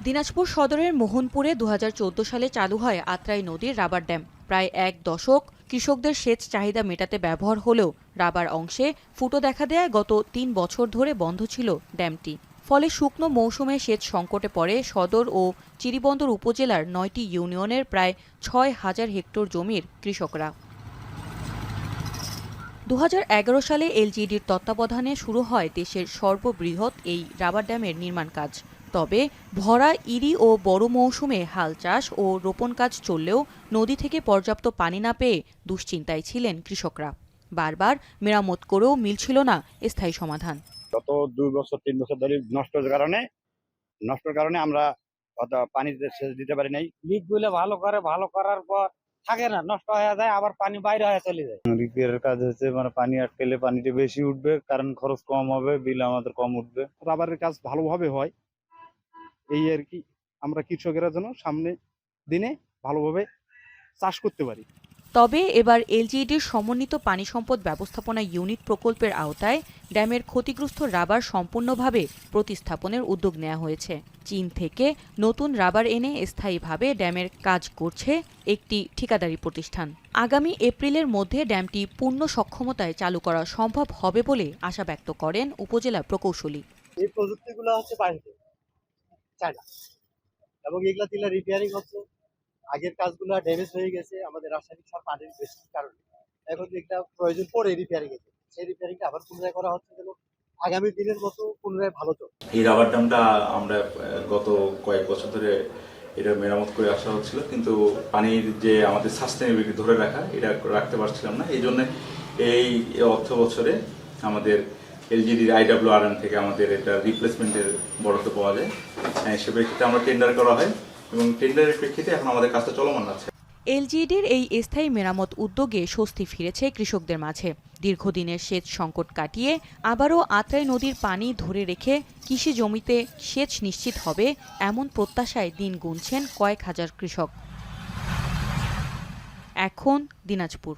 দিনাজপুর সদরের মোহনপুরে ২০১৪ সালে চালু হয় আত্রাই নদীর রাবার ড্যাম। প্রায় এক দশক কৃষকদের সেচ চাহিদা মেটাতে ব্যবহার হলেও রাবার অংশে ফুটো দেখা দেয় গত ৩ বছর ধরে বন্ধ ছিল ড্যামটি। ফলে শুকনো মৌসুমে সেচ সংকটে পড়ে সদর ও চিরিবন্দর উপজেলার ৯টি ইউনিয়নের প্রায় ৬,০০০ হেক্টর জমির কৃষকরা। ২০১১ সালে এলজিইডির তত্ত্বাবধানে শুরু হয় দেশের সর্ববৃহৎ এই রাবার ড্যামের নির্মাণ কাজ। তবে ভরা ইরি ও বড় মৌসুমে হাল চাষ ও রোপণ কাজ চললেও নদী থেকে পর্যাপ্ত পানি না পেয়ে দুশ্চিন্তায় ছিলেন কৃষকরা। বারবার মেরামত করেও মিলছিল না স্থায়ী সমাধান। গত ২ বছর ৩ বছর ধরে নষ্টের কারণে আমরা পানি সেচ দিতে পারি নাই। লিক গুলো ভালো করার পর থাকে না, নষ্ট হয়ে যায়, আবার পানি বাইরে হয়ে চলে যায়। রিপেয়ারের কাজ হচ্ছে, পানি আটকেলে পানিটা বেশি উঠবে, কারণ খরচ কম হবে, বিল আমাদের কম উঠবে। রাবারের কাজ ভালোভাবে হয়, এই আর কি। আমরা কৃষকেরা যেন সামনে দিনে ভালোভাবে চাষ করতে পারি। তবে এবার এলজিইডির সমন্বিত পানি সম্পদ ব্যবস্থাপনা ইউনিট প্রকল্পের আওতায় ড্যামের ক্ষতিগ্রস্ত রাবার সম্পূর্ণভাবে প্রতিস্থাপনের উদ্যোগ নেওয়া হয়েছে। চীন থেকে নতুন রাবার এনে স্থায়ীভাবে ড্যামের কাজ করছে একটি ঠিকাদারি প্রতিষ্ঠান। আগামী এপ্রিলের মধ্যে ড্যামটি পূর্ণ সক্ষমতায় চালু করা সম্ভব হবে বলে আশা ব্যক্ত করেন উপজেলা প্রকৌশলী। এই প্রযুক্তিগুলো হচ্ছে বাইরে চায়না, এবং এগুলা দিলে রিপেয়ারিং হচ্ছে। আগের কাজগুলো ড্যামেজ হয়ে গেছে আমাদের রাসায়নিক সার পানির বেশির কারণে। এখন যেটা প্রয়োজন পড়ে রিপেয়ারিং এর, সেই রিপেয়ারিংটা আবার পুনরায় করা হচ্ছে যেন আগামী দিনের মতো পুনরায় ভালো চলে। এই রাবার ড্যামটা আমরা গত কয়েক বছর ধরে এটা মেরামত করে আসা হচ্ছিল, কিন্তু পানির যে আমাদের সাস্টেনেবিলিটি ধরে রাখা, এটা রাখতে পারছিলাম না। এই জন্য এই অর্থ বছরে আমাদের এলজিডি IWRN থেকে আমাদের এটা রিপ্লেসমেন্টের বরাদ্দ পাওয়া যায়। সে প্রেক্ষিতে আমরা টেন্ডার করা হয় এবং টেন্ডারের প্রেক্ষিতে এখন আমাদের কাজটা চলমান আছে। এলজিইডির এই স্থায়ী মেরামত উদ্যোগে স্বস্তি ফিরেছে কৃষকদের মাঝে। দীর্ঘদিনের সেচ সংকট কাটিয়ে আবারও আত্রাই নদীর পানি ধরে রেখে কৃষি জমিতে সেচ নিশ্চিত হবে এমন প্রত্যাশায় দিন গুনছেন কয়েক হাজার কৃষক। এখন দিনাজপুর।